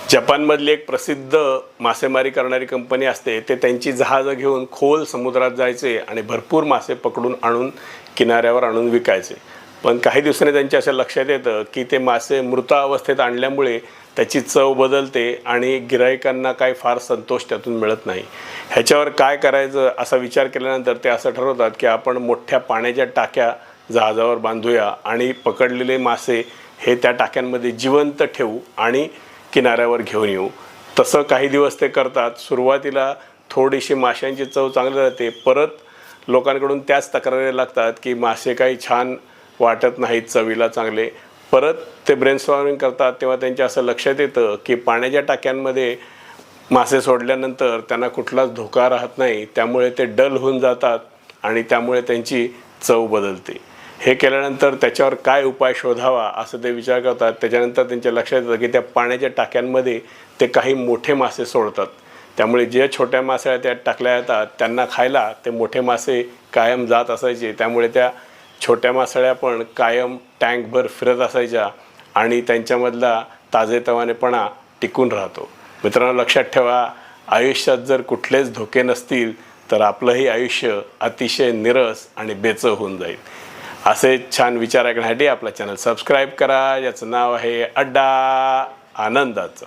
जपानमधली एक प्रसिद्ध मासेमारी करणारी कंपनी असते. ते त्यांची जहाजं घेऊन खोल समुद्रात जायचे आणि भरपूर मासे पकडून आणून किनाऱ्यावर आणून विकायचे. पण काही दिवसांनी त्यांच्या अशा लक्षात येतं की ते मासे मृत अवस्थेत आणल्यामुळे त्याची चव बदलते आणि गिऱ्हाईकांना काही फार संतोष त्यातून मिळत नाही. ह्याच्यावर काय करायचं असा विचार केल्यानंतर ते असं ठरवतात की आपण मोठ्या पाण्याच्या टाक्या जहाजावर बांधूया आणि पकडलेले मासे हे त्या टाक्यांमध्ये जिवंत ठेवू आणि किनाऱ्यावर घेऊन येऊ. तसं काही दिवस ते करतात. सुरुवातीला थोडीशी माशांची चव चांगली राहते. परत लोकांकडून त्याच तक्रारी लागतात की मासे काही छान वाटत नाहीत, चवीला चांगले. परत ते ब्रेनस्टॉर्मिंग करतात. तेव्हा त्यांच्या असं लक्षात येतं की पाण्याच्या टाक्यांमध्ये मासे सोडल्यानंतर त्यांना कुठलाच धोका राहत नाही. त्यामुळे ते डल होऊन जातात आणि त्यामुळे त्यांची चव बदलते. हे केल्यानंतर त्याच्यावर काय उपाय शोधावा असं ते विचार करतात. त्याच्यानंतर त्यांच्या लक्षात येतं की त्या पाण्याच्या टाक्यांमध्ये ते काही मोठे मासे सोडतात. त्यामुळे जे छोट्या मासे त्यात टाकल्या जातात त्यांना खायला ते मोठे मासे कायम जात असायचे. त्यामुळे त्या छोट्या मासळ्या पण कायम टँकभर फिरत असायच्या आणि त्यांच्यामधला ताजेतवानेपणा टिकून राहतो. मित्रांनो, लक्षात ठेवा, आयुष्यात जर कुठलेच धोके नसतील तर आपलंही आयुष्य अतिशय निरस आणि बेचव होऊन जाईल. असे छान विचार ऐकण्यासाठी आपला चॅनल सबस्क्राईब करा. याचं नाव आहे अड्डा आनंदाचा.